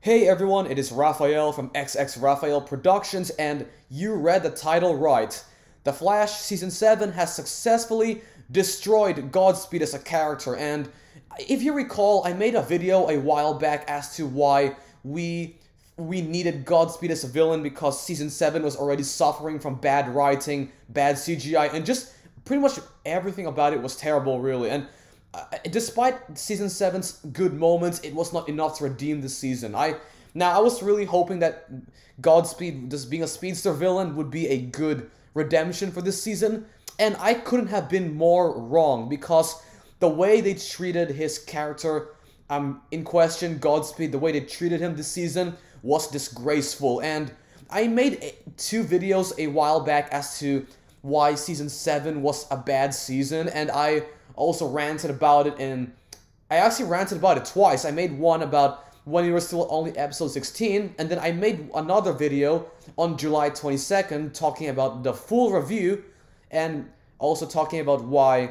Hey everyone, it is Raphael from XX Raphael Productions, and you read the title right. The Flash Season 7 has successfully destroyed Godspeed as a character, and if you recall, I made a video a while back as to why we needed Godspeed as a villain because Season 7 was already suffering from bad writing, bad CGI, and just pretty much everything about it was terrible, really. And despite Season 7's good moments, it was not enough to redeem the season. I was really hoping that Godspeed, just being a speedster villain, would be a good redemption for this season, and I couldn't have been more wrong, because the way they treated his character in question, Godspeed, the way they treated him this season was disgraceful. And I made two videos a while back as to why Season 7 was a bad season, and I also ranted about it, and I actually ranted about it twice. I made one about when we were still only episode 16, and then I made another video on July 22nd talking about the full review, and also talking about why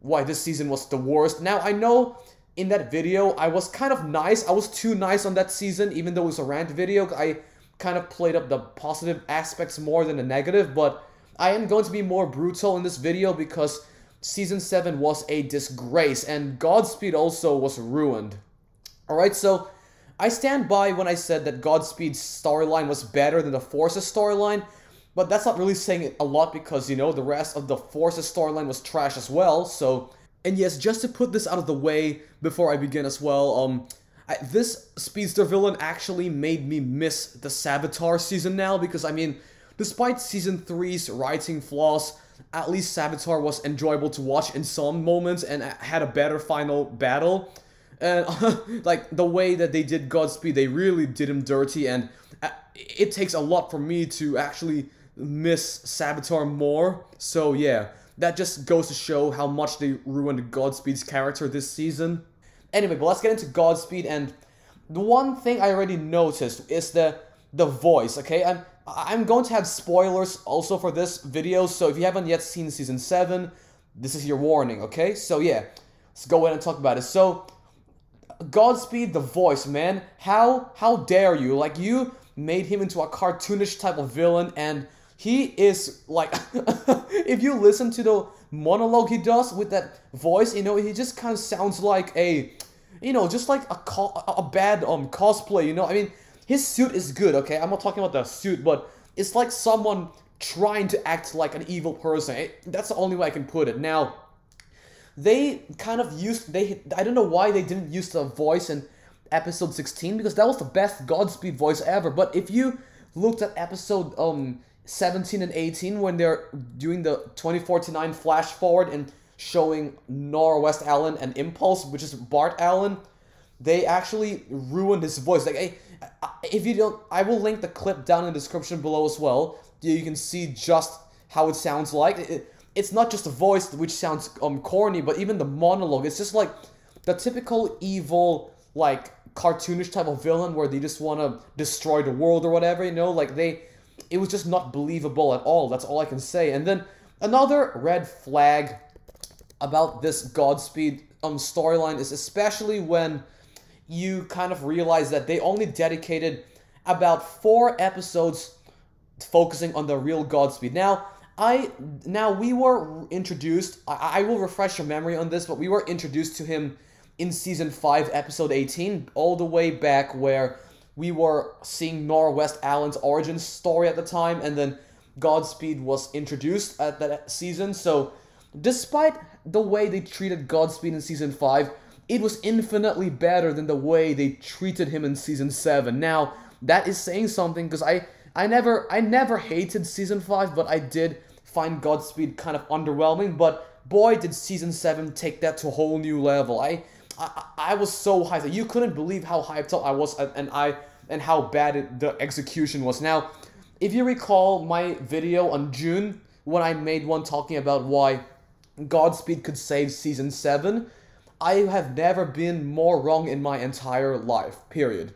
why this season was the worst. Now, I know in that video I was kind of nice. I was too nice on that season, even though it was a rant video. I kind of played up the positive aspects more than the negative, but I am going to be more brutal in this video because Season 7 was a disgrace, and Godspeed also was ruined. Alright, so I stand by when I said that Godspeed's storyline was better than the Force's storyline, but that's not really saying it a lot because, you know, the rest of the Force's storyline was trash as well, so... And yes, just to put this out of the way before I begin as well, this speedster villain actually made me miss the Savitar season now, because, I mean, despite Season 3's writing flaws, at least Savitar was enjoyable to watch in some moments and had a better final battle. And like the way that they did Godspeed, they really did him dirty, and it takes a lot for me to actually miss Savitar more. So yeah, that just goes to show how much they ruined Godspeed's character this season. Anyway, but let's get into Godspeed, and the one thing I already noticed is the voice, okay? I'm going to have spoilers also for this video, so if you haven't yet seen Season 7, this is your warning, okay? So yeah, let's go ahead and talk about it. So, Godspeed, the voice, man, how dare you? Like, you made him into a cartoonish type of villain, and he is, like, if you listen to the monologue he does with that voice, you know, he just kind of sounds like a, you know, just like a bad cosplay, you know? I mean, his suit is good, okay? I'm not talking about the suit, but it's like someone trying to act like an evil person. That's the only way I can put it. Now, they kind of used... I don't know why they didn't use the voice in episode 16, because that was the best Godspeed voice ever. But if you looked at episode 17 and 18, when they're doing the 2049 flash forward and showing Nora West Allen and Impulse, which is Bart Allen, they actually ruined his voice. Like, if you don't, I will link the clip down in the description below as well. You can see just how it sounds like. It's not just the voice, which sounds corny, but even the monologue. It's just like the typical evil, like, cartoonish type of villain where they just want to destroy the world or whatever, you know? Like, it was just not believable at all. That's all I can say. And then another red flag about this Godspeed storyline is especially when you kind of realize that they only dedicated about 4 episodes focusing on the real Godspeed. Now we were introduced, I will refresh your memory on this, but we were introduced to him in Season 5, Episode 18, all the way back where we were seeing Nora West Allen's origin story at the time, and then Godspeed was introduced at that season. So, despite the way they treated Godspeed in Season 5, it was infinitely better than the way they treated him in Season 7. Now, that is saying something, because I never hated Season 5, but I did find Godspeed kind of underwhelming, but boy, did Season 7 take that to a whole new level. I was so hyped. You couldn't believe how hyped up I was, and how bad the execution was. Now, if you recall my video on June, when I made one talking about why Godspeed could save Season 7, I have never been more wrong in my entire life, period.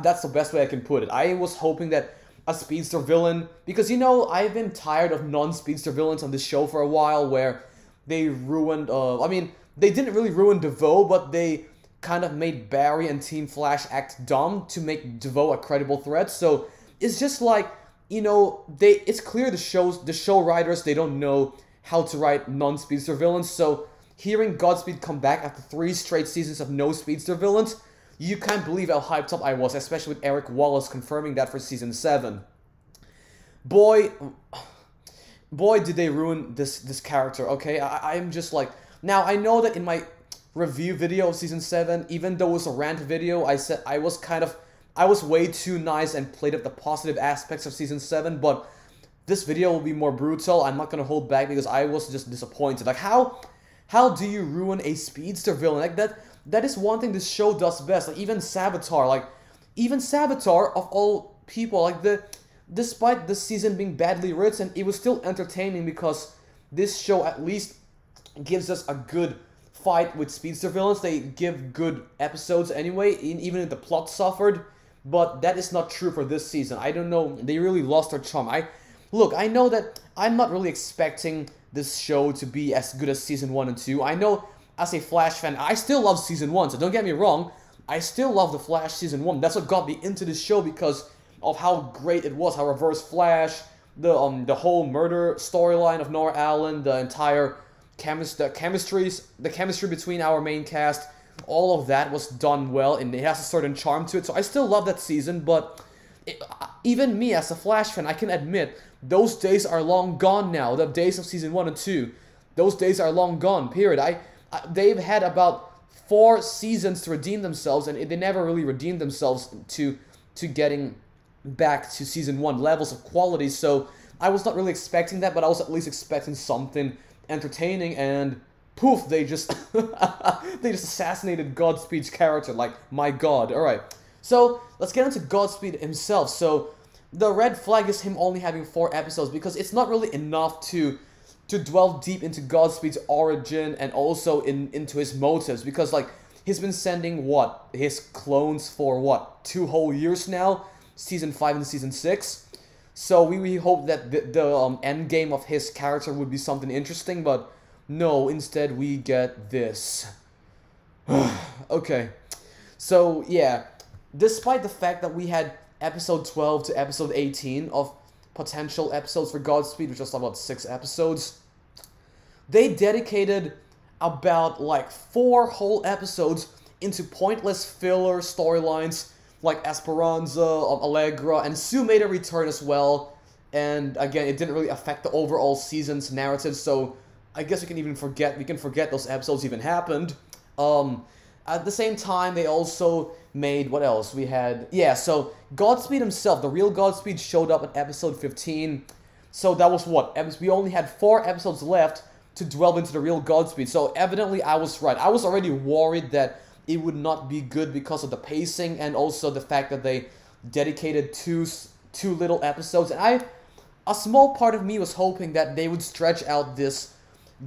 That's the best way I can put it. I was hoping that a speedster villain, because, you know, I've been tired of non-speedster villains on this show for a while, where they ruined, I mean, they didn't really ruin DeVoe, but they kind of made Barry and Team Flash act dumb to make DeVoe a credible threat. So it's just like, you know, it's clear the show writers, they don't know how to write non-speedster villains. So hearing Godspeed come back after 3 straight seasons of no speedster villains, you can't believe how hyped up I was, especially with Eric Wallace confirming that for season 7. Boy, did they ruin this character, okay? I'm just like... Now, I know that in my review video of season 7, even though it was a rant video, I said I was way too nice and played up the positive aspects of season 7, but this video will be more brutal. I'm not gonna hold back because I was just disappointed. Like, how do you ruin a speedster villain? Like, that is one thing this show does best. Like, even Savitar, of all people, like, despite this season being badly written, it was still entertaining because this show at least gives us a good fight with speedster villains. They give good episodes anyway, even if the plot suffered. But that is not true for this season. I don't know, they really lost their charm. Look, I know that I'm not really expecting this show to be as good as season 1 and 2. I know, as a Flash fan, I still love season 1, so don't get me wrong. I still love the Flash season 1. That's what got me into this show because of how great it was, how Reverse Flash, the whole murder storyline of Nora Allen, the entire chemistry between our main cast, all of that was done well, and it has a certain charm to it. So I still love that season, but even me as a Flash fan, I can admit those days are long gone now. The days of season 1 and 2, those days are long gone. Period. They've had about 4 seasons to redeem themselves, and they never really redeemed themselves to getting back to season 1 levels of quality. So I was not really expecting that, but I was at least expecting something entertaining, and poof, they just assassinated Godspeed's character. Like, my god. Alright, so let's get into Godspeed himself. So the red flag is him only having 4 episodes because it's not really enough to delve deep into Godspeed's origin and also into his motives, because like he's been sending his clones for 2 whole years now, season 5 and season 6. So we hope that the end game of his character would be something interesting, but no, instead we get this. Okay, so yeah, despite the fact that we had episode 12 to episode 18 of potential episodes for Godspeed, which was about 6 episodes, they dedicated about like 4 whole episodes into pointless filler storylines like Esperanza, Allegra, and Sue made a return as well. And again, it didn't really affect the overall season's narrative, so I guess we can forget those episodes even happened. At the same time, they also made, what else? We had, yeah, so Godspeed himself, the real Godspeed, showed up in episode 15. So that was we only had 4 episodes left to delve into the real Godspeed. So evidently I was right. I was already worried that it would not be good because of the pacing and also the fact that they dedicated two little episodes. And a small part of me was hoping that they would stretch out this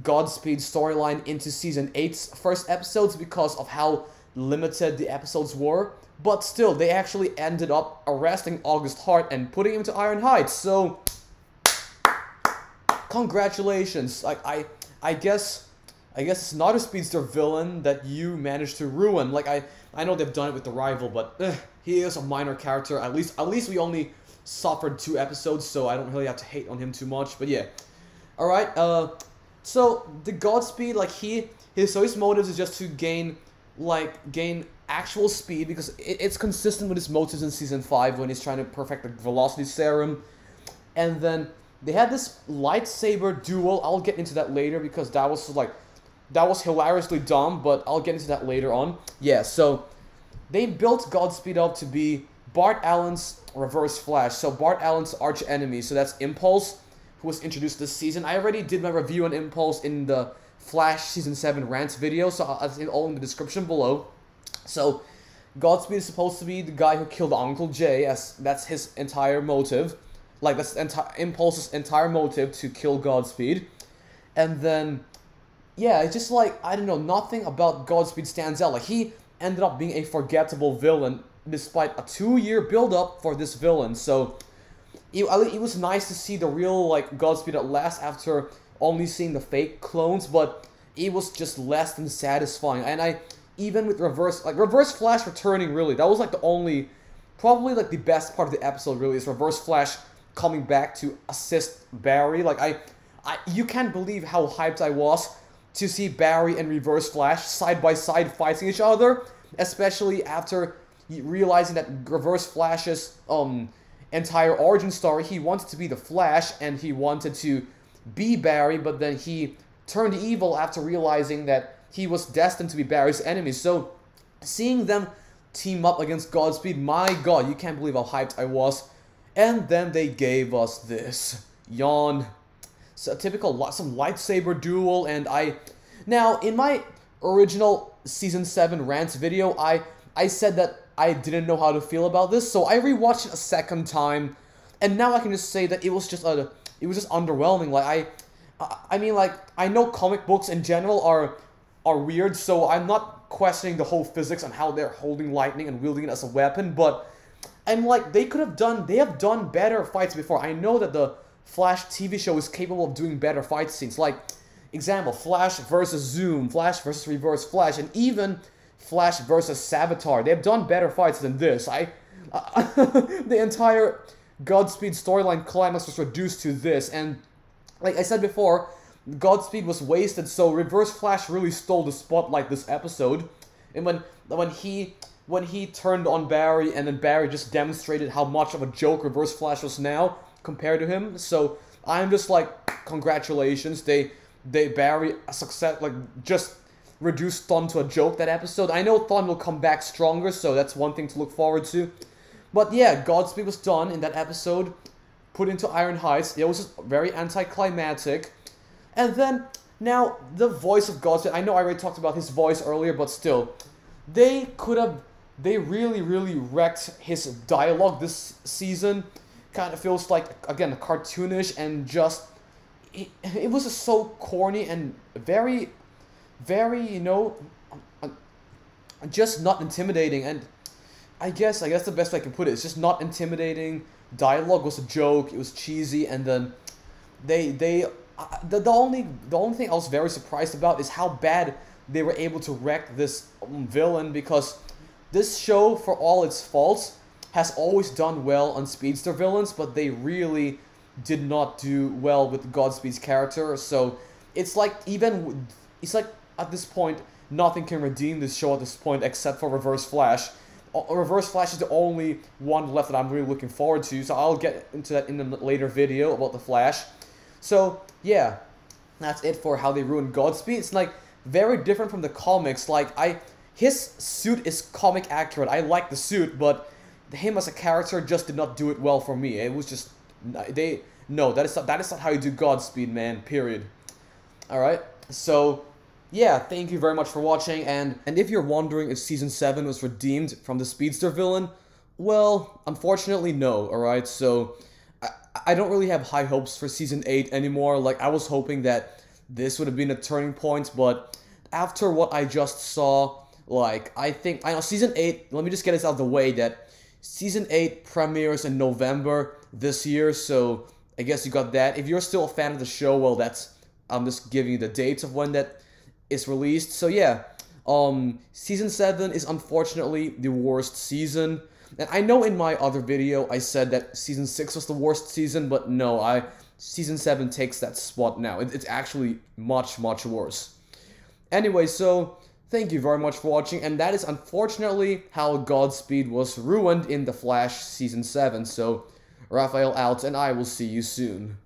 Godspeed storyline into season 8's first episodes because of how limited the episodes were. But still, they actually ended up arresting August Hart and putting him to Iron Heights. So, congratulations. Like, I guess it's not a speedster villain that you managed to ruin. Like, I know they've done it with the rival, but he is a minor character. At least we only suffered 2 episodes, so I don't really have to hate on him too much. But yeah, all right. So the Godspeed, like his motives is just to gain actual speed, because it's consistent with his motives in season 5 when he's trying to perfect the velocity serum. And then they had this lightsaber duel. I'll get into that later because that was hilariously dumb, but I'll get into that later on. Yeah, so they built Godspeed up to be Bart Allen's Reverse Flash. So Bart Allen's arch enemy. So that's Impulse, who was introduced this season. I already did my review on Impulse in the Flash Season 7 rant video, so it's all in the description below. So Godspeed is supposed to be the guy who killed Uncle Jay, as that's his entire motive. Like, that's Impulse's entire motive, to kill Godspeed. And then, yeah, it's just like, I don't know, nothing about Godspeed stands out. Like, he ended up being a forgettable villain despite a 2-year build-up for this villain. So it was nice to see the real, like, Godspeed at last after only seeing the fake clones, but it was just less than satisfying. And even with Reverse Flash returning, really, that was like the only, probably like the best part of the episode, really, is Reverse Flash coming back to assist Barry. Like, you can't believe how hyped I was to see Barry and Reverse Flash side by side fighting each other, especially after realizing that Reverse Flash's entire origin story, he wanted to be the Flash and he wanted to be Barry, but then he turned evil after realizing that he was destined to be Barry's enemy. So seeing them team up against Godspeed, my god, you can't believe how hyped I was. And then they gave us this. Yawn. So some lightsaber duel, and now, in my original Season 7 rants video, I said that I didn't know how to feel about this, so I rewatched it a second time, and now I can just say that it was just underwhelming. Like, I mean, like, I know comic books in general are weird, so I'm not questioning the whole physics on how they're holding lightning and wielding it as a weapon, but I'm like, they have done better fights before. I know that the Flash TV show is capable of doing better fight scenes, like, example, Flash versus Zoom, Flash versus Reverse Flash, and even Flash versus Savitar. They have done better fights than this. The entire Godspeed storyline climax was reduced to this, and like I said before, Godspeed was wasted, so Reverse Flash really stole the spotlight this episode. And when he turned on Barry, and then Barry just demonstrated how much of a joke Reverse Flash was now compared to him. So I'm just like, congratulations, Barry a success, like, just reduced Thun to a joke that episode. I know Thun will come back stronger, so that's one thing to look forward to. But yeah, Godspeed was done in that episode, put into Iron Heights. It was just very anticlimactic. And then, now, the voice of Godspeed, I know I already talked about his voice earlier, but still, they really, really wrecked his dialogue this season. Kind of feels like, again, cartoonish, and just, it was just so corny and very, very, you know, just not intimidating. And I guess the best way I can put it is just not intimidating. Dialogue was a joke, it was cheesy, and then the only thing I was very surprised about is how bad they were able to wreck this villain, because this show, for all its faults, has always done well on speedster villains, but they really did not do well with Godspeed's character. So it's like at this point, nothing can redeem this show at this point except for Reverse Flash. Reverse Flash is the only one left that I'm really looking forward to, so I'll get into that in a later video about the Flash. So yeah, that's it for how they ruined Godspeed. It's like very different from the comics. Like, his suit is comic accurate. I like the suit, but him as a character just did not do it well for me. It was just, no, that is not how you do Godspeed, man, period. Alright, so yeah, thank you very much for watching, and if you're wondering if Season 7 was redeemed from the speedster villain, well, unfortunately no, alright, so I don't really have high hopes for Season 8 anymore. Like, I was hoping that this would have been a turning point, but after what I just saw, like, I know Season 8, let me just get this out of the way, that Season 8 premieres in November this year, so I guess you got that. If you're still a fan of the show, well, I'm just giving you the dates of when that is released. So yeah, Season 7 is unfortunately the worst season. And I know in my other video I said that Season 6 was the worst season, but no, Season 7 takes that spot now. It's actually much, much worse. Anyway, so thank you very much for watching, and that is unfortunately how Godspeed was ruined in The Flash Season 7. So, Raphael out, and I will see you soon.